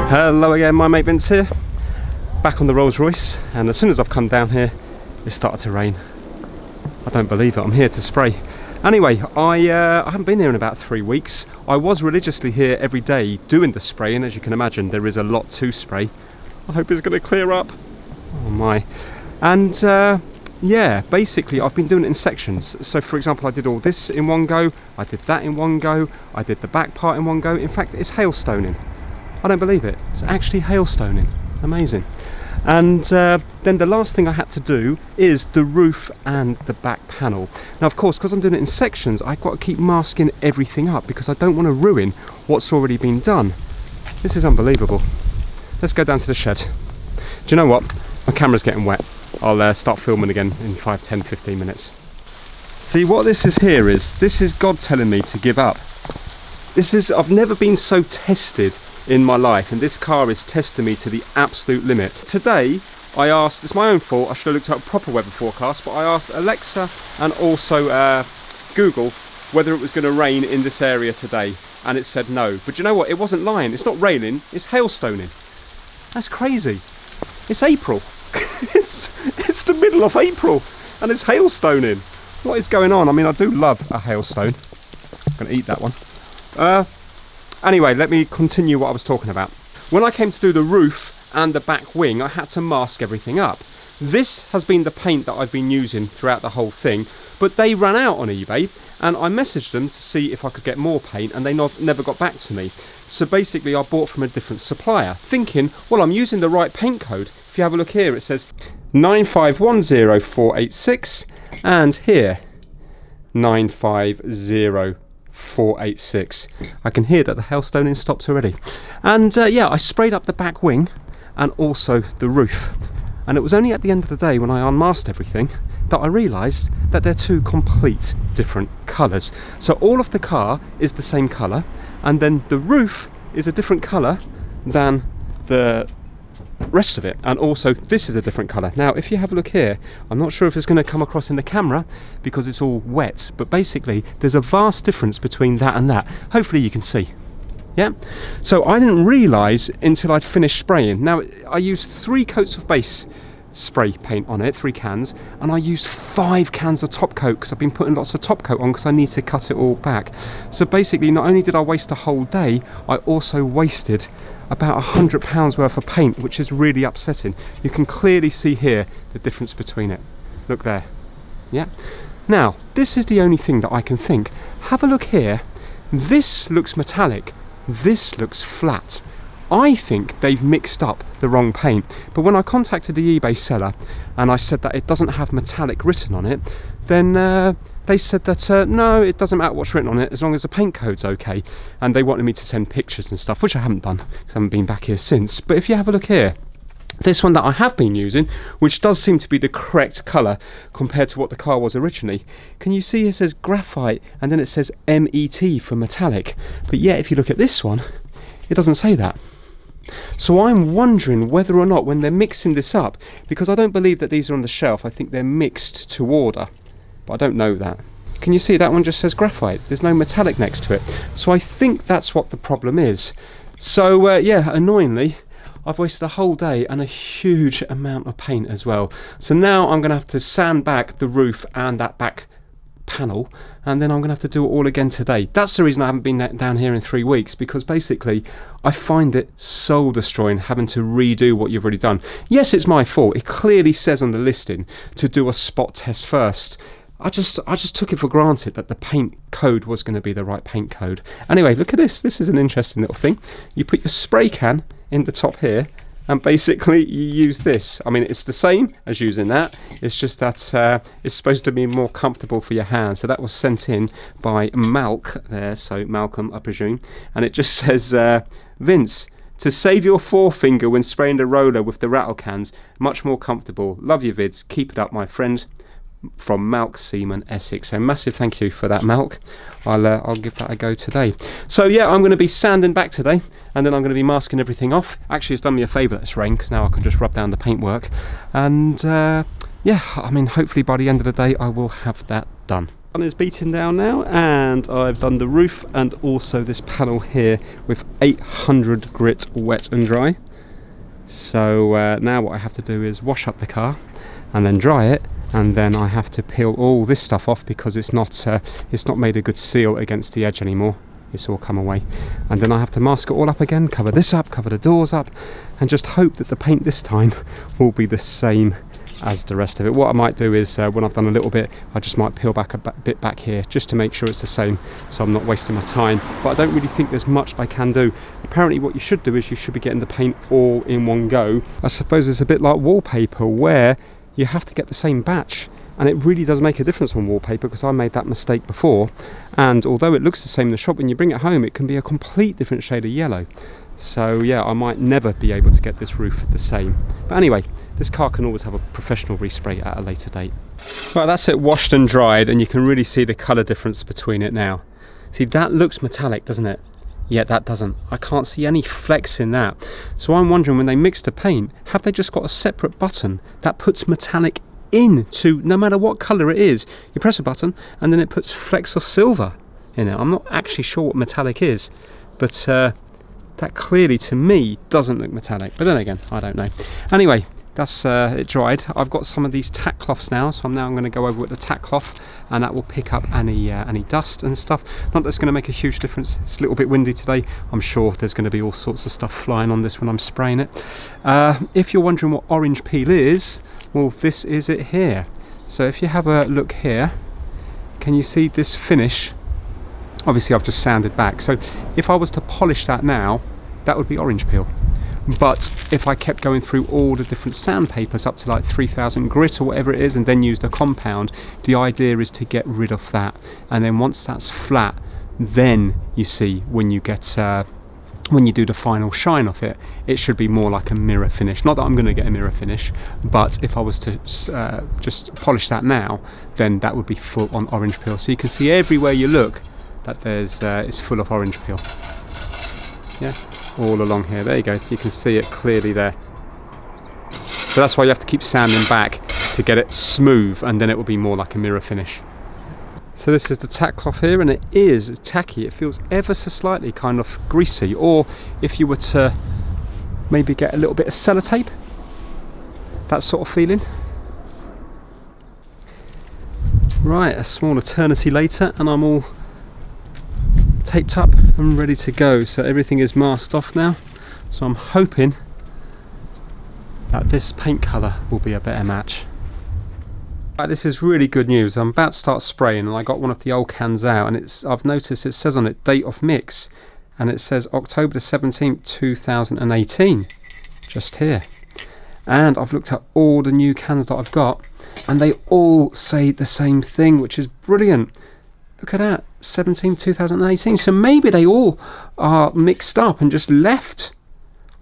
Hello again, my mate Vince here, back on the Rolls Royce, and as soon as I've come down here it started to rain. I don't believe it, I'm here to spray. Anyway, I haven't been here in about 3 weeks. I was religiously here every day doing the spraying. As you can imagine, there is a lot to spray. I hope it's going to clear up. Oh my. And yeah, basically I've been doing it in sections. So for example, I did all this in one go, I did that in one go, I did the back part in one go. In fact, it's hailstoning. I don't believe it. It's actually hailstoning. Amazing. And then the last thing I had to do is the roof and the back panel. Now of course, because I'm doing it in sections, I've got to keep masking everything up because I don't want to ruin what's already been done. This is unbelievable. Let's go down to the shed. Do you know what? My camera's getting wet. I'll start filming again in 5, 10, 15 minutes. See, what this is here is, this is God telling me to give up. This is, I've never been so tested in my life, and this car is testing me to the absolute limit. Today I asked, it's my own fault, I should have looked at a proper weather forecast, but I asked Alexa and also Google whether it was going to rain in this area today, and it said no. But you know what, it wasn't lying, it's not raining, it's hailstoning. That's crazy. It's April. it's the middle of April and it's hailstoning. What is going on? I mean, I do love a hailstone. I'm going to eat that one. Anyway, let me continue what I was talking about. When I came to do the roof and the back wing, I had to mask everything up. This has been the paint that I've been using throughout the whole thing, but they ran out on eBay, and I messaged them to see if I could get more paint, and they never got back to me. So basically I bought from a different supplier, thinking, well, I'm using the right paint code. If you have a look here, it says 9510486, and here 950486. I can hear that the hailstoning stopped already. And yeah, I sprayed up the back wing and also the roof. And it was only at the end of the day when I unmasked everything that I realised that they're two complete different colours. So all of the car is the same colour, and then the roof is a different colour than the rest of it, and also this is a different colour. Now if you have a look here, I'm not sure if it's going to come across in the camera because it's all wet, but basically there's a vast difference between that and that. Hopefully you can see. Yeah, so I didn't realise until I'd finished spraying. Now I used 3 coats of base spray paint on it, 3 cans, and I used 5 cans of top coat because I've been putting lots of top coat on because I need to cut it all back. So basically not only did I waste a whole day, I also wasted about £100 worth of paint, which is really upsetting. You can clearly see here the difference between it. Look there. Yeah. Now this is the only thing that I can think. Have a look here. This looks metallic, this looks flat. I think they've mixed up the wrong paint, but when I contacted the eBay seller and I said that it doesn't have metallic written on it, then they said that no, it doesn't matter what's written on it as long as the paint code's okay, and they wanted me to send pictures and stuff, which I haven't done because I haven't been back here since. But if you have a look here, this one that I have been using, which does seem to be the correct colour compared to what the car was originally, can you see it says graphite and then it says MET for metallic, but yet if you look at this one, it doesn't say that. So I'm wondering whether or not when they're mixing this up, because I don't believe that these are on the shelf, I think they're mixed to order, but I don't know that. Can you see that one just says graphite? There's no metallic next to it. So I think that's what the problem is. So yeah, annoyingly, I've wasted a whole day and a huge amount of paint as well. So now I'm going to have to sand back the roof and that back panel, and then I'm gonna have to do it all again today. That's the reason I haven't been down here in 3 weeks, because basically I find it soul destroying having to redo what you've already done. Yes, it's my fault. It clearly says on the listing to do a spot test first. I just took it for granted that the paint code was going to be the right paint code. Anyway, look at this. This is an interesting little thing. You put your spray can in the top here, and basically you use this. I mean, it's the same as using that, it's just that it's supposed to be more comfortable for your hand. So that was sent in by Malk there, so Malcolm I presume, and it just says Vince, to save your forefinger when spraying the roller with the rattle cans, much more comfortable. Love your vids, keep it up my friend. From Malk Seaman Essex. So massive thank you for that, Malk. I'll give that a go today. So yeah, I'm going to be sanding back today, and then I'm going to be masking everything off. Actually, it's done me a favour that it's rain, because now I can just rub down the paintwork. And yeah, I mean, hopefully by the end of the day I will have that done. Sun is beating down now, and I've done the roof and also this panel here with 800 grit wet and dry. So now what I have to do is wash up the car and then dry it, and then I have to peel all this stuff off because it's not made a good seal against the edge anymore. It's all come away, and then I have to mask it all up again, cover this up, cover the doors up, and just hope that the paint this time will be the same as the rest of it. What I might do is when I've done a little bit, I just might peel back a bit back here just to make sure it's the same, so I'm not wasting my time. But I don't really think there's much I can do. Apparently what you should do is you should be getting the paint all in one go. I suppose it's a bit like wallpaper where you have to get the same batch, and it really does make a difference on wallpaper, because I made that mistake before, and although it looks the same in the shop, when you bring it home it can be a complete different shade of yellow. So yeah, I might never be able to get this roof the same. But anyway, this car can always have a professional respray at a later date. Right, that's it washed and dried, and you can really see the colour difference between it now. See, that looks metallic, doesn't it? Yeah, that doesn't. I can't see any flecks in that. So I'm wondering, when they mix the paint, have they just got a separate button that puts metallic into, no matter what colour it is, you press a button and then it puts flecks of silver in it. I'm not actually sure what metallic is, but that clearly to me doesn't look metallic, but then again, I don't know. Anyway, that's it dried. I've got some of these tack cloths now, so I'm going to go over with the tack cloth, and that will pick up any dust and stuff. Not that it's going to make a huge difference. It's a little bit windy today. I'm sure there's going to be all sorts of stuff flying on this when I'm spraying it. If you're wondering what orange peel is, well, this is it here. So if you have a look here, can you see this finish? Obviously I've just sanded back, so if I was to polish that now, that would be orange peel. But if I kept going through all the different sandpapers up to like 3000 grit or whatever it is, and then used a compound, the idea is to get rid of that, and then once that's flat, then you see when you get when you do the final shine off it, it should be more like a mirror finish. Not that I'm going to get a mirror finish, but if I was to just polish that now, then that would be full on orange peel. So you can see everywhere you look that there's it's full of orange peel. Yeah, all along here. There you go. You can see it clearly there. So that's why you have to keep sanding back to get it smooth, and then it will be more like a mirror finish. So this is the tack cloth here, and it is tacky. It feels ever so slightly kind of greasy, or if you were to maybe get a little bit of sellotape, that sort of feeling. Right, a small eternity later, and I'm all taped up and ready to go. So everything is masked off now, so I'm hoping that this paint colour will be a better match. Right, this is really good news. I'm about to start spraying, and I got one of the old cans out, and I've noticed it says on it date of mix, and it says October the 17th 2018 just here. And I've looked at all the new cans that I've got, and they all say the same thing, which is brilliant. Look at that, 2018. So maybe they all are mixed up and just left.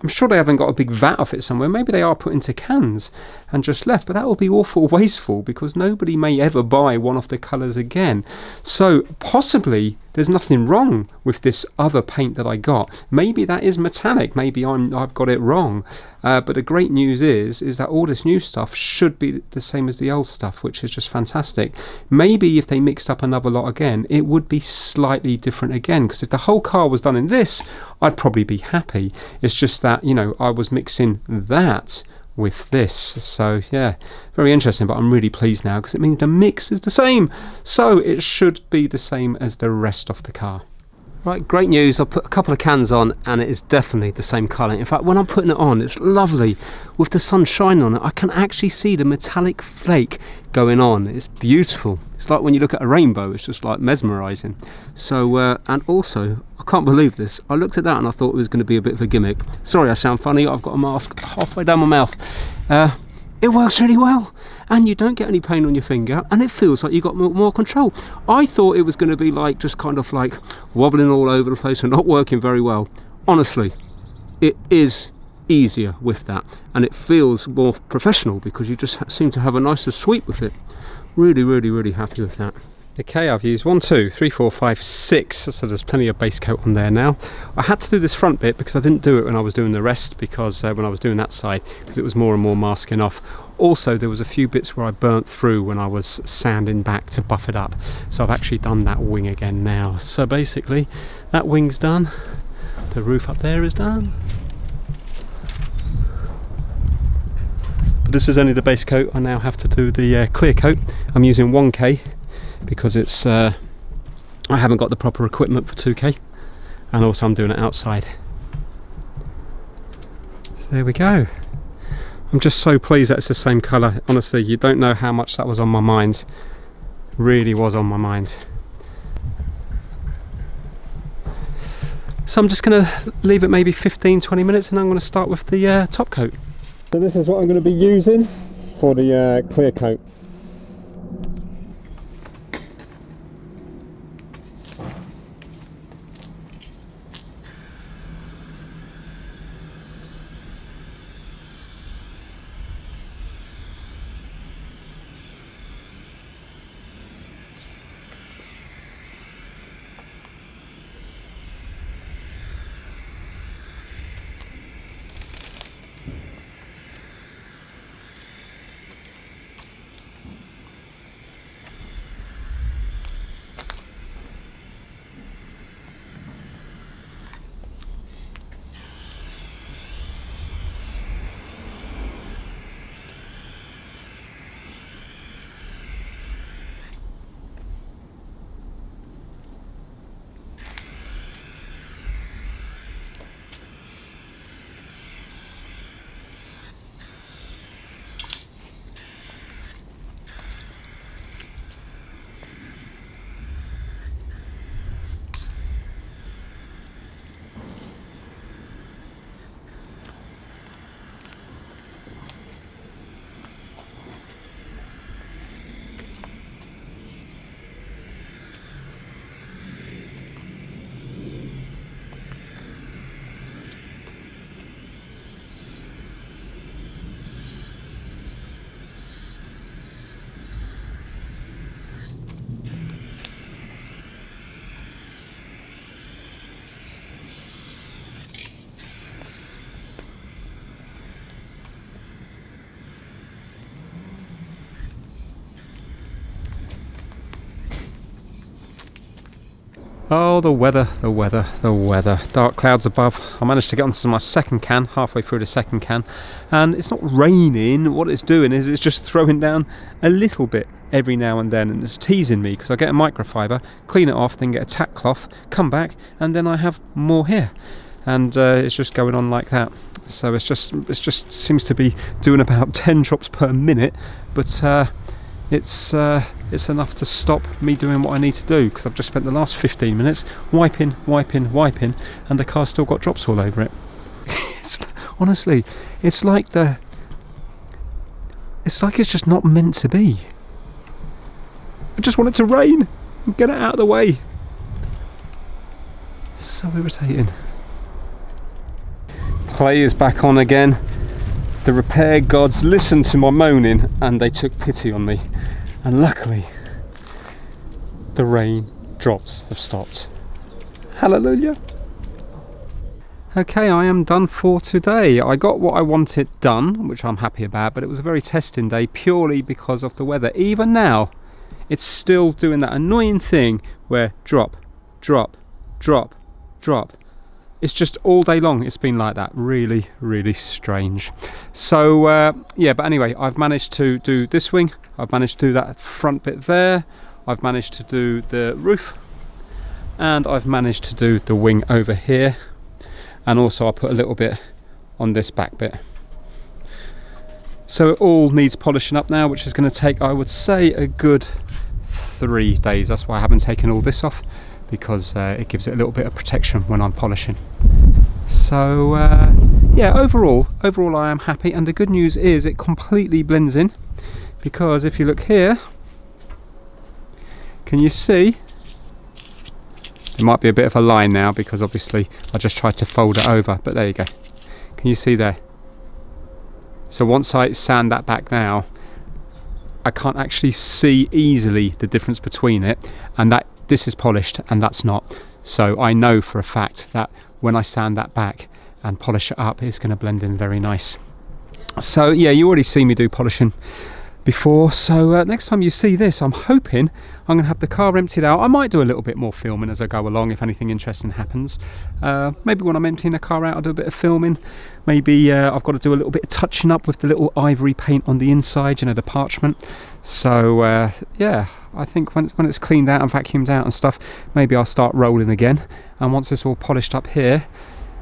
I'm sure they haven't got a big vat of it somewhere. Maybe they are put into cans and just left, but that would be awful wasteful, because nobody may ever buy one of the colours again. So possibly there's nothing wrong with this other paint that I got. Maybe that is metallic. Maybe I've got it wrong. But the great news is that all this new stuff should be the same as the old stuff, which is just fantastic. Maybe if they mixed up another lot again, it would be slightly different again, because if the whole car was done in this, I'd probably be happy. It's just that, you know, I was mixing that with this. So yeah, very interesting, but I'm really pleased now, because it means the mix is the same, so it should be the same as the rest of the car. Right, great news. I've put a couple of cans on, and it is definitely the same colour. In fact, when I'm putting it on, it's lovely. With the sun shining on it, I can actually see the metallic flake going on. It's beautiful. It's like when you look at a rainbow, it's just like mesmerising. So, and also, I can't believe this. I looked at that and I thought it was going to be a bit of a gimmick. Sorry, I sound funny. I've got a mask halfway down my mouth. It works really well, and you don't get any pain on your finger, and it feels like you've got more control. I thought it was going to be like just kind of like wobbling all over the place and not working very well. Honestly, it is easier with that, and it feels more professional because you just seem to have a nicer sweep with it. Really, really, really happy with that. Okay, I've used 1, 2, 3, 4, 5, 6, so there's plenty of base coat on there now. I had to do this front bit because I didn't do it when I was doing the rest, because when I was doing that side, because it was more and more masking off. Also, there was a few bits where I burnt through when I was sanding back to buff it up. So I've actually done that wing again now. So basically, that wing's done. The roof up there is done. But this is only the base coat. I now have to do the clear coat. I'm using 1K. Because it's I haven't got the proper equipment for 2K, and also I'm doing it outside. So there we go. I'm just so pleased that it's the same colour. Honestly, you don't know how much that was on my mind. Really was on my mind. So I'm just going to leave it maybe 15-20 minutes, and I'm going to start with the top coat. So this is what I'm going to be using for the clear coat. Oh, the weather, the weather, the weather. Dark clouds above. I managed to get onto my second can, halfway through the second can, and it's not raining. What it's doing is it's just throwing down a little bit every now and then, and it's teasing me because I get a microfiber, clean it off, then get a tack cloth, come back, and then I have more here. And it's just going on like that. So it's just seems to be doing about 10 drops per minute, but it's enough to stop me doing what I need to do, because I've just spent the last 15 minutes wiping, and the car's still got drops all over it. Honestly, it's like it's just not meant to be. I just want it to rain and get it out of the way. So irritating. Play is back on again. The repair gods listened to my moaning and they took pity on me, and luckily the rain drops have stopped. Hallelujah. Okay, I am done for today. I got what I wanted done, which I'm happy about, but it was a very testing day purely because of the weather. Even now it's still doing that annoying thing where drop, drop, drop, drop. It's just all day long it's been like that. Really, really strange. So yeah, but anyway, I've managed to do this wing, I've managed to do that front bit there, I've managed to do the roof, and I've managed to do the wing over here, and also I put a little bit on this back bit. So it all needs polishing up now, which is going to take, I would say, a good 3 days. That's why I haven't taken all this off, because it gives it a little bit of protection when I'm polishing. So yeah, overall I am happy, and the good news is it completely blends in, because if you look here, can you see? There might be a bit of a line now because obviously I just tried to fold it over, but there you go. Can you see there? So once I sand that back now, I can't actually see easily the difference between it, and that this is polished and that's not. So I know for a fact that when I sand that back and polish it up, it's going to blend in very nice. So yeah, you already see me do polishing before, so next time you see this, I'm hoping I'm going to have the car emptied out. I might do a little bit more filming as I go along if anything interesting happens. Maybe when I'm emptying the car out, I'll do a bit of filming. Maybe I've got to do a little bit of touching up with the little ivory paint on the inside, you know, the parchment. So yeah, I think when it's cleaned out and vacuumed out and stuff, maybe I'll start rolling again. And once it's all polished up here,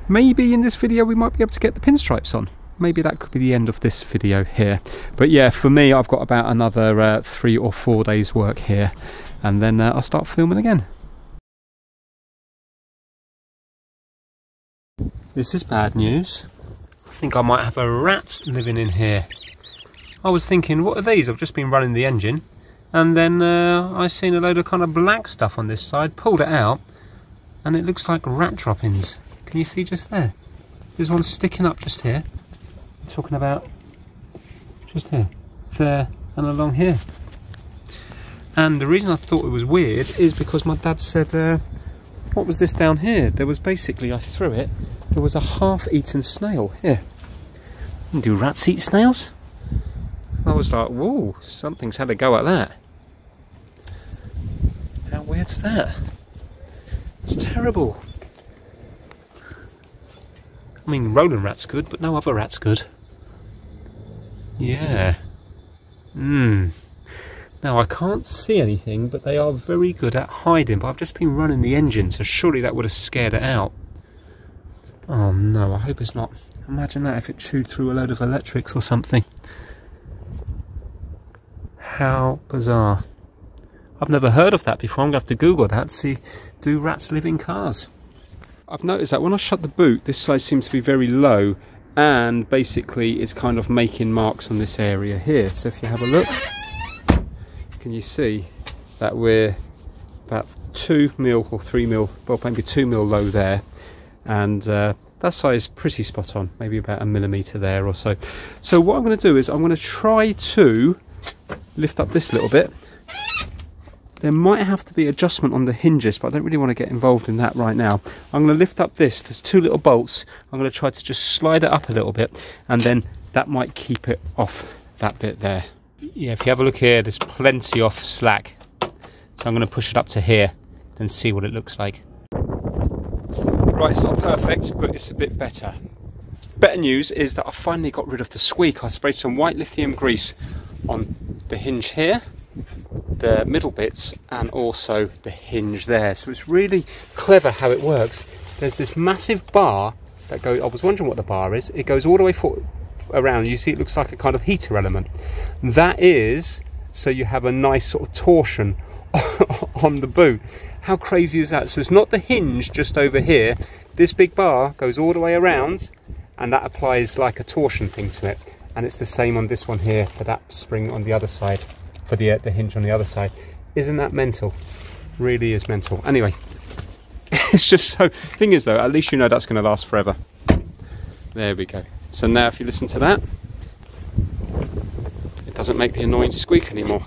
maybe in this video we might be able to get the pinstripes on. Maybe that could be the end of this video here. But yeah, for me, I've got about another 3 or 4 days work here, and then I'll start filming again. This is bad news. I think I might have a rat living in here. I was thinking, what are these? I've just been running the engine, and then I seen a load of kind of black stuff on this side, pulled it out, and it looks like rat droppings. Can you see just there? There's one sticking up just here. Talking about just here, there, and along here. And the reason I thought it was weird is because my dad said, what was this down here? There was basically, I threw it, there was a half-eaten snail here. Do rats eat snails? I was like, whoa, something's had a go at that. How weird's that? It's terrible. I mean, rolling rat's good, but no other rat's good. Yeah. Now I can't see anything, but they are very good at hiding. But I've just been running the engine, so surely that would have scared it out. Oh no, I hope it's not. Imagine that if it chewed through a load of electrics or something. How bizarre. I've never heard of that before. I'm going to have to Google that to see, do rats live in cars? I've noticed that when I shut the boot, this side seems to be very low, and basically it's kind of making marks on this area here. So if you have a look, can you see that we're about 2 mil or 3 mil, well maybe 2 mil low there, and that side is pretty spot on, maybe about 1 millimetre there or so. So what I'm going to do is I'm going to try to lift up this little bit. There might have to be adjustment on the hinges, but I don't really want to get involved in that right now. I'm going to lift up this. There's 2 little bolts. I'm going to try to just slide it up a little bit, and then that might keep it off that bit there. Yeah, if you have a look here, there's plenty of slack. So I'm going to push it up to here and see what it looks like. Right, it's not perfect, but it's a bit better. Better news is that I finally got rid of the squeak. I sprayed some white lithium grease on the hinge here, the middle bits, and also the hinge there. So it's really clever how it works. There's this massive bar that goes, I was wondering what the bar is, it goes all the way around. You see it looks like a kind of heater element. That is so you have a nice sort of torsion on the boot. How crazy is that? So it's not the hinge just over here, this big bar goes all the way around, and that applies like a torsion thing to it. And it's the same on this one here for that spring on the other side, for the hinge on the other side. Isn't that mental? Really is mental. Anyway, it's just so, thing is though, at least you know that's going to last forever. There we go. So now if you listen to that, it doesn't make the annoying squeak anymore.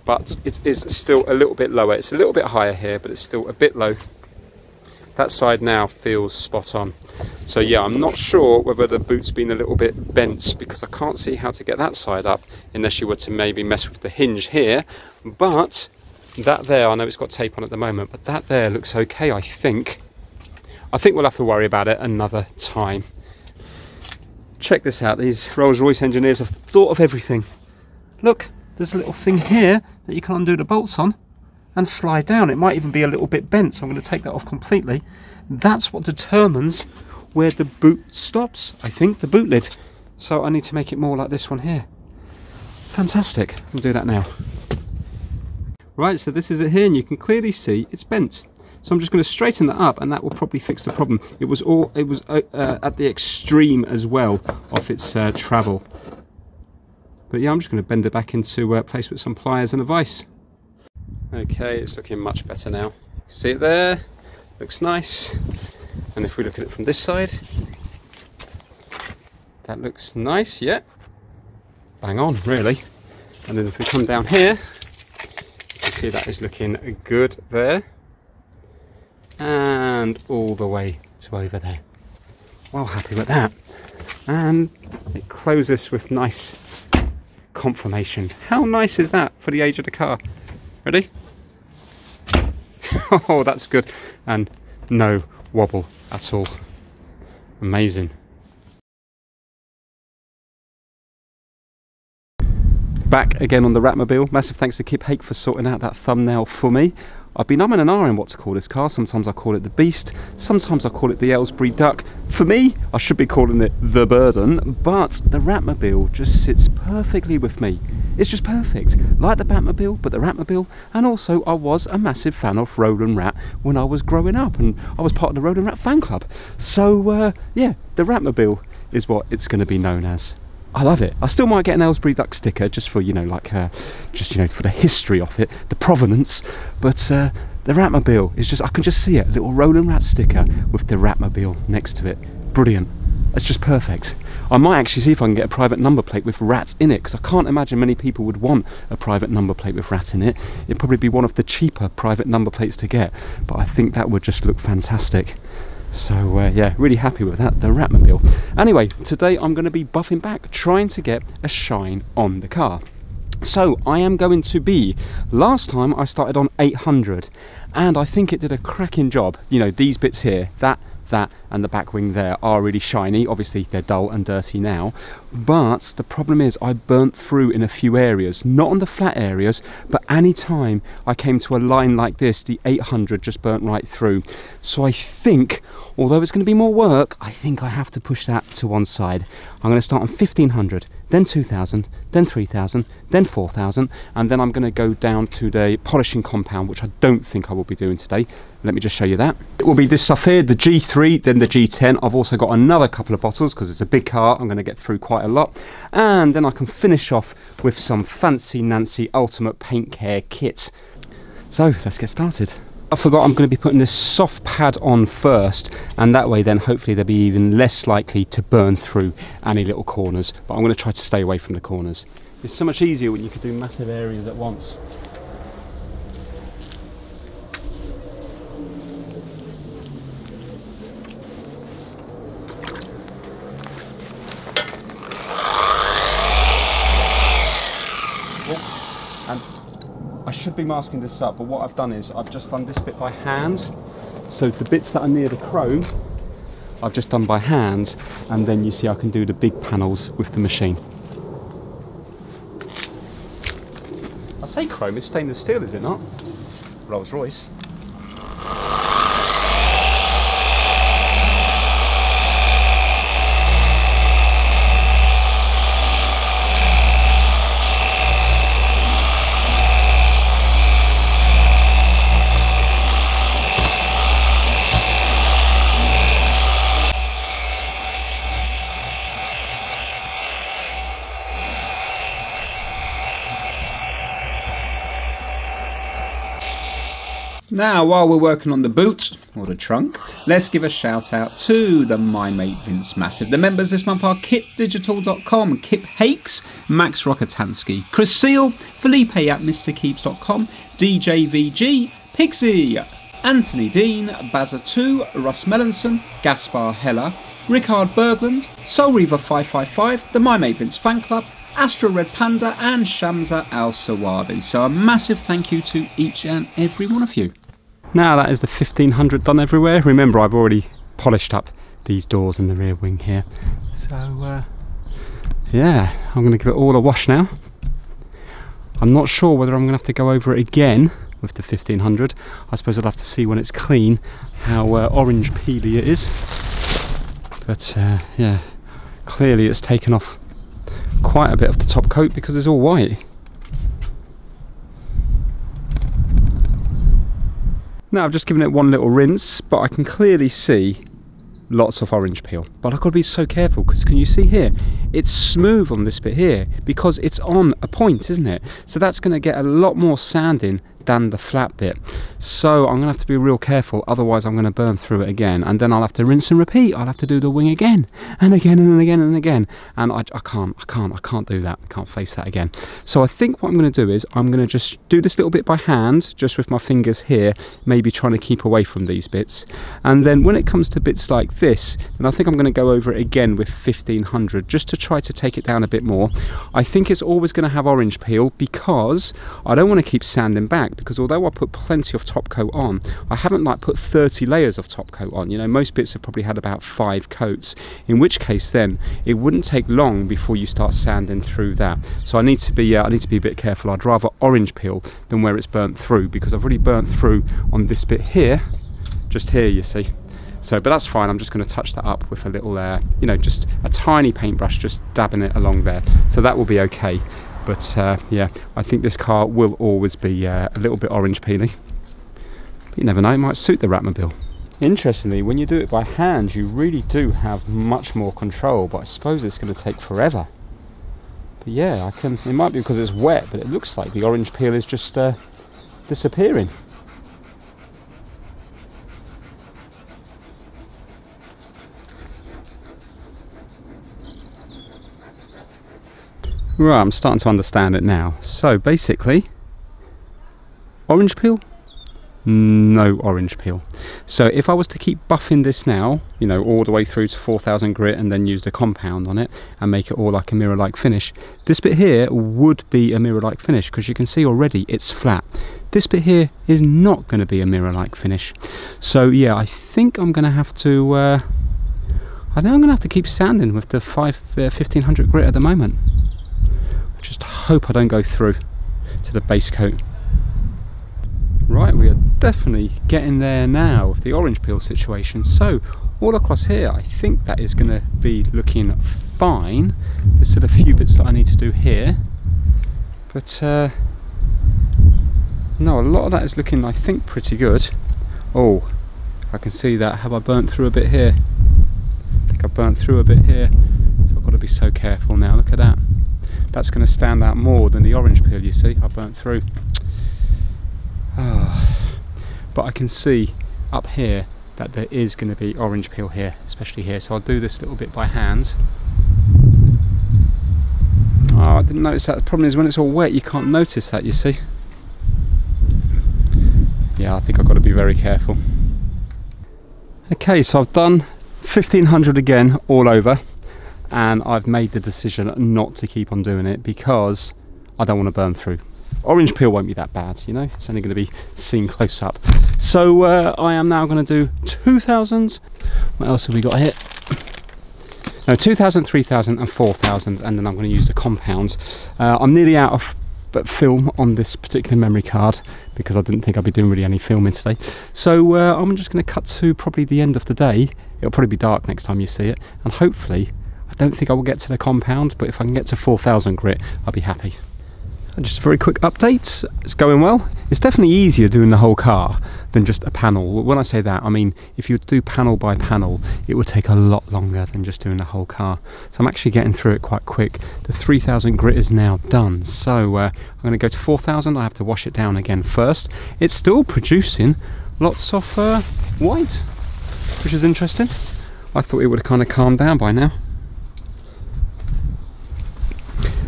But it is still a little bit lower. It's a little bit higher here, but it's still a bit low. That side now feels spot on. So yeah, I'm not sure whether the boot's been a little bit bent, because I can't see how to get that side up unless you were to maybe mess with the hinge here. But that there, I know it's got tape on at the moment, but that there looks okay, I think. I think we'll have to worry about it another time. Check this out, these Rolls Royce engineers have thought of everything. Look, there's a little thing here that you can undo the bolts on and slide down. It might even be a little bit bent, so I'm going to take that off completely. That's what determines where the boot stops, I think, the boot lid. So I need to make it more like this one here. Fantastic. I'll do that now. Right, so this is it here, and you can clearly see it's bent. So I'm just going to straighten that up, and that will probably fix the problem. It was at the extreme as well of its travel. But yeah, I'm just going to bend it back into place with some pliers and a vise. Okay, it's looking much better now. See it there? Looks nice. And if we look at it from this side, that looks nice, yeah. bang on, really. And then if we come down here, you can see that is looking good there. And all the way to over there. Well happy with that. And it closes with nice confirmation. How nice is that for the age of the car? Ready? Oh, that's good. And no wobble at all. Amazing. Back again on the Ratmobile. Massive thanks to Kip Hake for sorting out that thumbnail for me. I've been umming and ahhing what to call this car. Sometimes I call it the Beast, sometimes I call it the Aylesbury Duck. For me, I should be calling it the Burden, but the Ratmobile just sits perfectly with me. It's just perfect, like the Batmobile, but the Ratmobile. And also, I was a massive fan of Roland Rat when I was growing up, and I was part of the Roland Rat fan club. So yeah, the Ratmobile is what it's going to be known as. I love it. I still might get an Aylesbury Duck sticker just for, you know, like, just, you know, for the history of it, the provenance. But the Ratmobile is just, I can just see it, a little Roland Rat sticker with the Ratmobile next to it. Brilliant. It's just perfect. I might actually see if I can get a private number plate with Rat in it, because I can't imagine many people would want a private number plate with Rat in it. It'd probably be one of the cheaper private number plates to get, but I think that would just look fantastic. So yeah, really happy with that, the Ratmobile. Anyway, today I'm going to be buffing back, trying to get a shine on the car. So I am going to be, last time I started on 800, and I think it did a cracking job. You know, these bits here, that and the back wing there are really shiny. Obviously they're dull and dirty now, but the problem is I burnt through in a few areas, not on the flat areas, but any time I came to a line like this, the 800 just burnt right through. So I think, although it's going to be more work, I think I have to push that to one side. I'm going to start on 1500, then 2000, then 3000, then 4000, and then I'm going to go down to the polishing compound, which I don't think I will be doing today. Let me just show you that. It will be this stuff here, the G3, then the G10. I've also got another couple of bottles because it's a big car. I'm going to get through quite a lot. And then I can finish off with some Fancy Nancy Ultimate Paint Care kit. So let's get started. I forgot I'm going to be putting this soft pad on first, and that way then hopefully they'll be even less likely to burn through any little corners. But I'm going to try to stay away from the corners. It's so much easier when you can do massive areas at once. And I should be masking this up, but what I've done is I've just done this bit by hand. So the bits that are near the chrome, I've just done by hand, and then you see I can do the big panels with the machine. I say chrome, it's stainless steel, is it not? Rolls Royce. Now, while we're working on the boot, or the trunk, let's give a shout out to the My Mate Vince Massive. The members this month are kitdigital.com, Kip Hakes, Max Rokatansky, Chris Seal, Felipe at MrKeeps.com, DJVG, Pixie, Anthony Dean, Bazza2, Russ Mellinson, Gaspar Heller, Rickard Bergland, Soul Reaver 555, the My Mate Vince Fan Club, Astro Red Panda and Shamsa Al Sawadi. So a massive thank you to each and every one of you. Now that is the 1500 done everywhere. Remember, I've already polished up these doors in the rear wing here. So yeah, I'm going to give it all a wash now. I'm not sure whether I'm going to have to go over it again with the 1500. I suppose I'll have to see when it's clean how orange peely it is. But yeah, clearly it's taken off quite a bit of the top coat because it's all white. Now I've just given it one little rinse, but I can clearly see lots of orange peel. But I've got to be so careful because can you see here? It's smooth on this bit here because it's on a point, isn't it? So that's going to get a lot more sanding than the flat bit. So I'm going to have to be real careful, otherwise I'm going to burn through it again, and then I'll have to rinse and repeat. I'll have to do the wing again and again and again and again, and I can't do that. I can't face that again. So I think what I'm going to do is I'm going to just do this little bit by hand, just with my fingers here, maybe trying to keep away from these bits, and then when it comes to bits like this, then I think I'm going to go over it again with 1500 just to try to take it down a bit more. I think it's always going to have orange peel because I don't want to keep sanding back, because although I put plenty of top coat on, I haven't like put 30 layers of top coat on. You know, most bits have probably had about 5 coats, in which case then it wouldn't take long before you start sanding through that. So I need to be a bit careful. I'd rather orange peel than where it's burnt through, because I've already burnt through on this bit here, just here, you see. So, but that's fine. I'm just going to touch that up with a little, you know, just a tiny paintbrush, just dabbing it along there. So that will be okay. But yeah, I think this car will always be a little bit orange peely. But you never know, it might suit the Ratmobile. Interestingly, when you do it by hand, you really do have much more control, but I suppose it's going to take forever. But yeah, it might be because it's wet, but it looks like the orange peel is just disappearing. Right, I'm starting to understand it now. So basically, orange peel? No orange peel. So if I was to keep buffing this now, you know, all the way through to 4000 grit and then use the compound on it and make it all like a mirror-like finish, this bit here would be a mirror-like finish, because you can see already it's flat. This bit here is not going to be a mirror-like finish. So yeah, I think I'm going to have to keep sanding with the 1500 grit at the moment. I just hope I don't go through to the base coat. Right, we are definitely getting there now with the orange peel situation. So all across here, I think that is going to be looking fine. There's still a few bits that I need to do here, but no, a lot of that is looking, I think, pretty good. Oh, I can see that. Have I burnt through a bit here? I think I've burnt through a bit here, so I've got to be so careful now. Look at that. That's going to stand out more than the orange peel, you see. I burnt through. Oh. But I can see up here that there is going to be orange peel here, especially here. So I'll do this little bit by hand. Oh, I didn't notice that. The problem is when it's all wet, you can't notice that, you see. Yeah, I think I've got to be very careful. Okay, so I've done 1500 again all over, and I've made the decision not to keep on doing it because I don't want to burn through. Orange peel won't be that bad, you know, it's only going to be seen close up. So I am now going to do 2000. What else have we got here? No, 2000, 3000 and 4000, and then I'm going to use the compounds. I'm nearly out of film on this particular memory card because I didn't think I'd be doing really any filming today. So I'm just going to cut to probably the end of the day. It'll probably be dark next time you see it, and hopefully, I don't think I will get to the compound, but if I can get to 4000 grit, I'll be happy. And just a very quick update, it's going well. It's definitely easier doing the whole car than just a panel. When I say that, I mean if you do panel by panel, it would take a lot longer than just doing the whole car. So I'm actually getting through it quite quick. The 3000 grit is now done, so I'm going to go to 4000. I have to wash it down again first. It's still producing lots of white, which is interesting. I thought it would have kind of calmed down by now.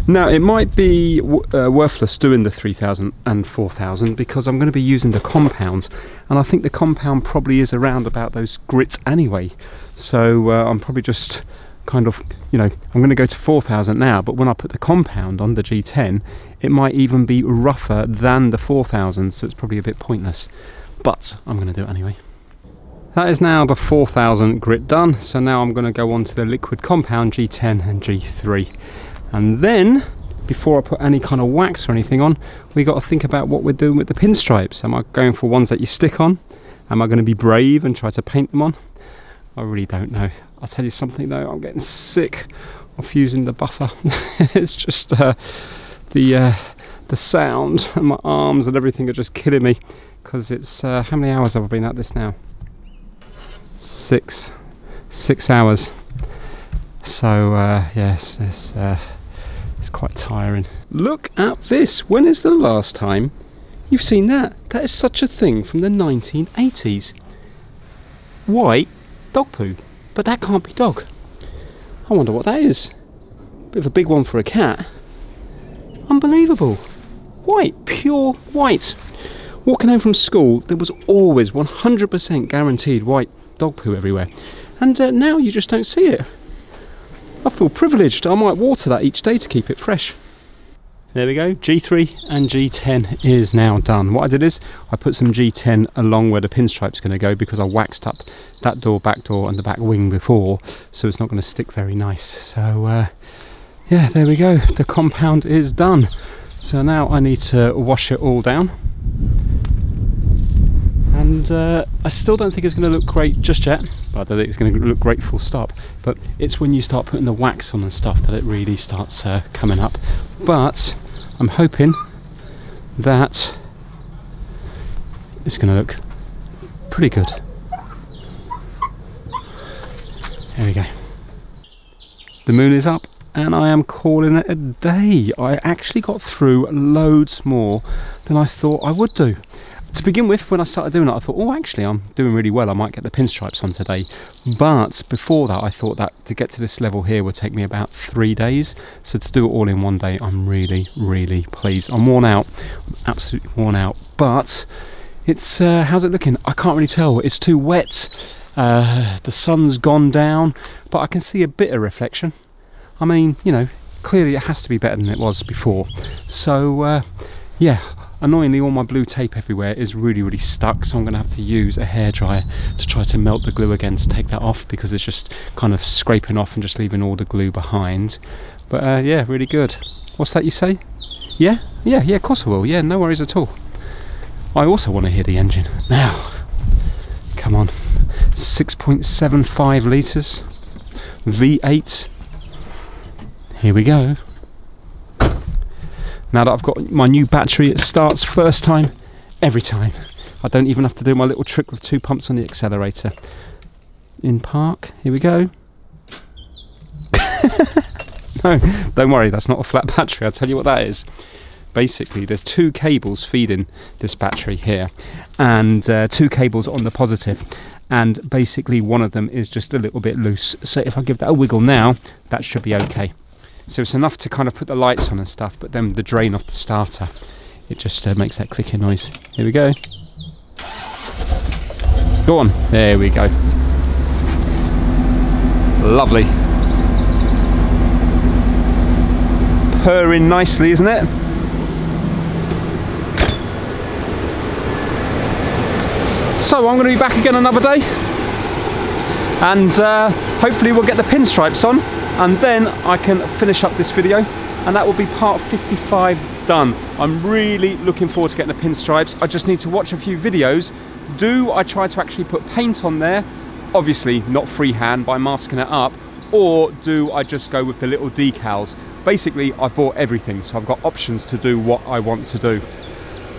Now it might be worthless doing the 3000 and 4000 because I'm going to be using the compounds, and I think the compound probably is around about those grits anyway. So I'm probably just kind of, you know, I'm going to go to 4000 now, but when I put the compound on the G10, it might even be rougher than the 4000, so it's probably a bit pointless. But I'm going to do it anyway. That is now the 4000 grit done, so now I'm going to go on to the liquid compound G10 and G3. And then, before I put any kind of wax or anything on, we got to think about what we're doing with the pinstripes. Am I going for ones that you stick on? Am I going to be brave and try to paint them on? I really don't know. I'll tell you something though, I'm getting sick of using the buffer. It's just the sound and my arms and everything are just killing me, because it's how many hours have I been at this now? 6 hours. So yes, it's quite tiring. Look at this. When is the last time You've seen that? That is such a thing from the 1980s. White dog poo. But that can't be dog. I wonder what that is. Bit of a big one for a cat. Unbelievable. White, pure white. Walking home from school, there was always 100% guaranteed white dog poo everywhere. And now you just don't see it. I feel privileged. I might water that each day to keep it fresh. There we go, G3 and G10 is now done. What I did is I put some G10 along where the pinstripe's going to go because I waxed up that door, back door and the back wing before, so it's not going to stick very nice. So yeah, there we go, the compound is done. So now I need to wash it all down. And I still don't think it's going to look great just yet. I don't think it's going to look great full stop. But it's when you start putting the wax on and stuff that it really starts coming up. But I'm hoping that it's going to look pretty good. There we go. The moon is up and I am calling it a day. I actually got through loads more than I thought I would do. To begin with, when I started doing it, I thought, oh, actually, I'm doing really well. I might get the pinstripes on today. But before that, I thought that to get to this level here would take me about 3 days. So to do it all in one day, I'm really, really pleased. I'm worn out. I'm absolutely worn out. But it's, how's it looking? I can't really tell. It's too wet. The sun's gone down, but I can see a bit of reflection. I mean, you know, clearly it has to be better than it was before. So, yeah. Annoyingly, all my blue tape everywhere is really, really stuck, so I'm going to have to use a hairdryer to try to melt the glue again to take that off, because it's just kind of scraping off and just leaving all the glue behind. But yeah, really good. What's that you say? Yeah? Yeah, of course I will. Yeah, no worries at all. I also want to hear the engine. Now, come on. 6.75 litres. V8. Here we go. Now that I've got my new battery, it starts first time, every time. I don't even have to do my little trick with 2 pumps on the accelerator. In park, here we go. No, don't worry, that's not a flat battery, I'll tell you what that is. Basically, there's 2 cables feeding this battery here, and 2 cables on the positive. And basically one of them is just a little bit loose. So if I give that a wiggle now, that should be okay. So it's enough to kind of put the lights on and stuff, but then the drain off the starter, it just makes that clicking noise. Here we go. Go on. There we go. Lovely. Purring nicely, isn't it? So I'm going to be back again another day, and hopefully we'll get the pinstripes on. And then I can finish up this video, and that will be part 55 done. I'm really looking forward to getting the pinstripes. I just need to watch a few videos. Do I try to actually put paint on there? Obviously not freehand by masking it up, or do I just go with the little decals? Basically, I've bought everything, so I've got options to do what I want to do.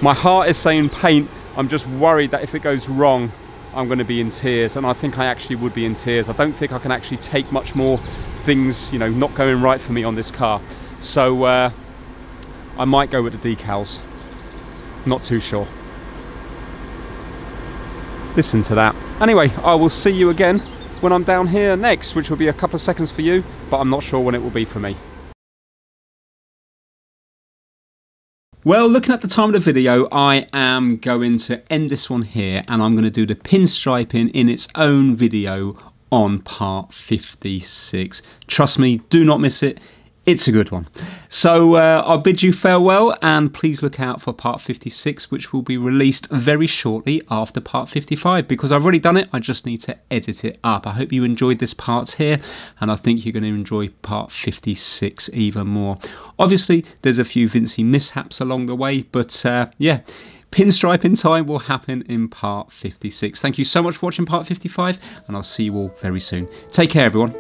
My heart is saying paint. I'm just worried that if it goes wrong, I'm going to be in tears, and I think I actually would be in tears. I don't think I can actually take much more things, you know, not going right for me on this car. So I might go with the decals. Not too sure. Listen to that. Anyway, I will see you again when I'm down here next, which will be a couple of seconds for you, but I'm not sure when it will be for me. Well, looking at the time of the video, I am going to end this one here, and I'm going to do the pinstriping in its own video on part 56. Trust me, do not miss it. It's a good one. So I'll bid you farewell, and please look out for part 56, which will be released very shortly after part 55, because I've already done it. I just need to edit it up. I hope you enjoyed this part here, and I think you're going to enjoy part 56 even more. Obviously, there's a few Vincey mishaps along the way, but yeah, pinstriping time will happen in part 56. Thank you so much for watching part 55, and I'll see you all very soon. Take care, everyone.